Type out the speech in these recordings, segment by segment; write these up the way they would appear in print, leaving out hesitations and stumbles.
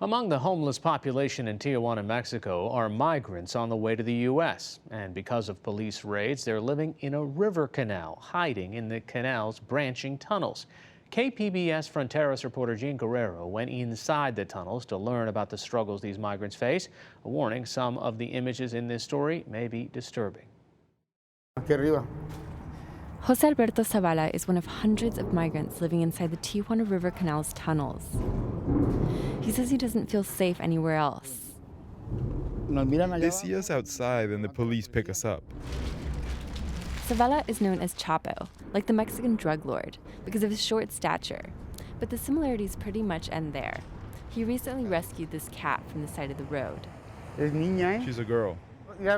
Among the homeless population in Tijuana, Mexico, are migrants on the way to the U.S. And because of police raids, they're living in a river canal, hiding in the canal's branching tunnels. KPBS Fronteras reporter Guerrero went inside the tunnels to learn about the struggles these migrants face. A warning, some of the images in this story may be disturbing. Aquí arriba. Jose Alberto Zavala is one of hundreds of migrants living inside the Tijuana River Canal's tunnels. He says he doesn't feel safe anywhere else. They see us outside and the police pick us up. Zavala is known as Chapo, like the Mexican drug lord, because of his short stature. But the similarities pretty much end there. He recently rescued this cat from the side of the road. She's a girl. The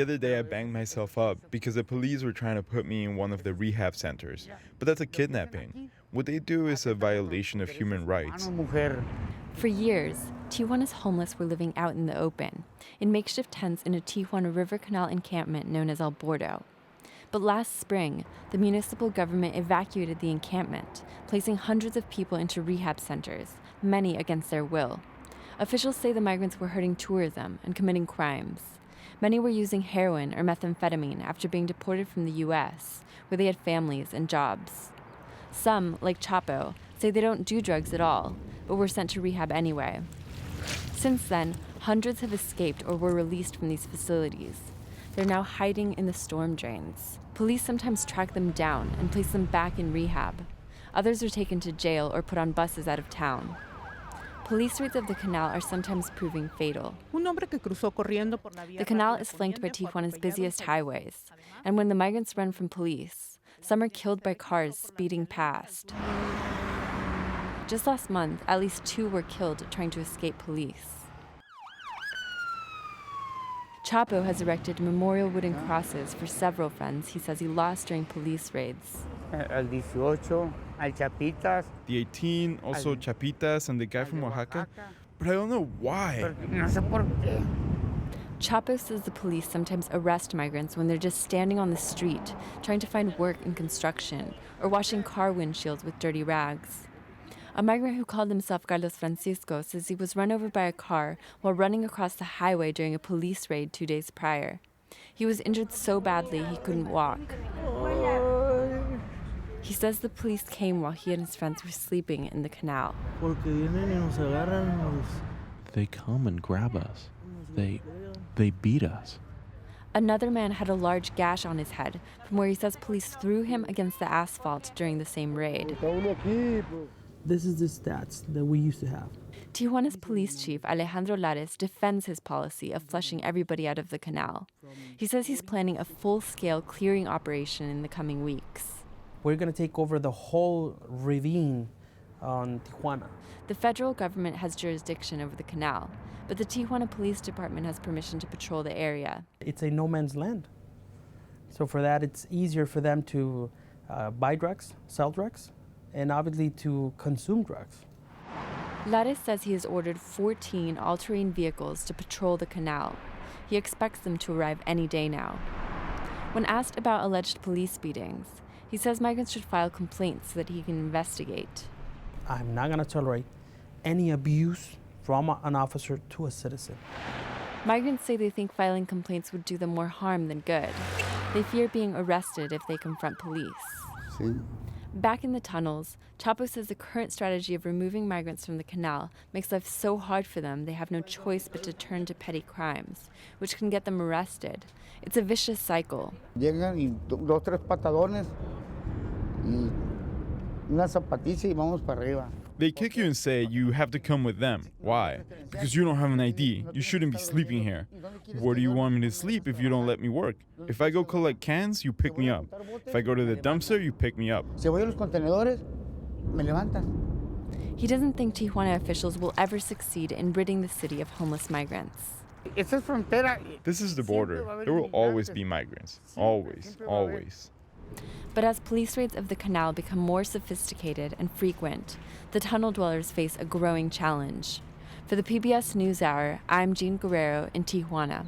other day I banged myself up because the police were trying to put me in one of the rehab centers. But that's a kidnapping. What they do is a violation of human rights. For years, Tijuana's homeless were living out in the open, in makeshift tents in a Tijuana River Canal encampment known as El Bordo. But last spring, the municipal government evacuated the encampment, placing hundreds of people into rehab centers, many against their will. Officials say the migrants were hurting tourism and committing crimes. Many were using heroin or methamphetamine after being deported from the U.S., where they had families and jobs. Some, like Chapo, say they don't do drugs at all, but were sent to rehab anyway. Since then, hundreds have escaped or were released from these facilities. They're now hiding in the storm drains. Police sometimes track them down and place them back in rehab. Others are taken to jail or put on buses out of town. Police raids of the canal are sometimes proving fatal. The canal is flanked by Tijuana's busiest highways, and when the migrants run from police, some are killed by cars speeding past. Just last month, at least 2 were killed trying to escape police. Chapo has erected memorial wooden crosses for several friends he says he lost during police raids. Al 18, al Chapitas. The 18, also Chapitas, and the guy from Oaxaca. But I don't know why. No sé por qué. Chapo says the police sometimes arrest migrants when they're just standing on the street, trying to find work in construction, or washing car windshields with dirty rags. A migrant who called himself Carlos Francisco says he was run over by a car while running across the highway during a police raid 2 days prior. He was injured so badly he couldn't walk. He says the police came while he and his friends were sleeping in the canal. They come and grab us. They beat us. Another man had a large gash on his head from where he says police threw him against the asphalt during the same raid. This is the stats that we used to have. Tijuana's police chief, Alejandro Lares, defends his policy of flushing everybody out of the canal. He says he's planning a full-scale clearing operation in the coming weeks. We're going to take over the whole ravine on Tijuana. The federal government has jurisdiction over the canal, but the Tijuana Police Department has permission to patrol the area. It's a no man's land. So for that, it's easier for them to buy drugs, sell drugs, and obviously to consume drugs. Lares says he has ordered 14 all-terrain vehicles to patrol the canal. He expects them to arrive any day now. When asked about alleged police beatings, he says migrants should file complaints so that he can investigate. I'm not going to tolerate any abuse from an officer to a citizen. Migrants say they think filing complaints would do them more harm than good. They fear being arrested if they confront police. Sí. Back in the tunnels, Chapo says the current strategy of removing migrants from the canal makes life so hard for them they have no choice but to turn to petty crimes, which can get them arrested. It's a vicious cycle. Llegan y 2, 3 patadones y una zapatilla y vamos para arriba. They kick you and say you have to come with them. Why? Because you don't have an ID. You shouldn't be sleeping here. Where do you want me to sleep if you don't let me work? If I go collect cans, you pick me up. If I go to the dumpster, you pick me up. Si voy a los contenedores, me levantas. He doesn't think Tijuana officials will ever succeed in ridding the city of homeless migrants. This is the border. There will always be migrants. Always, always. But as police raids of the canal become more sophisticated and frequent, the tunnel dwellers face a growing challenge. For the PBS NewsHour, I'm Guerrero in Tijuana.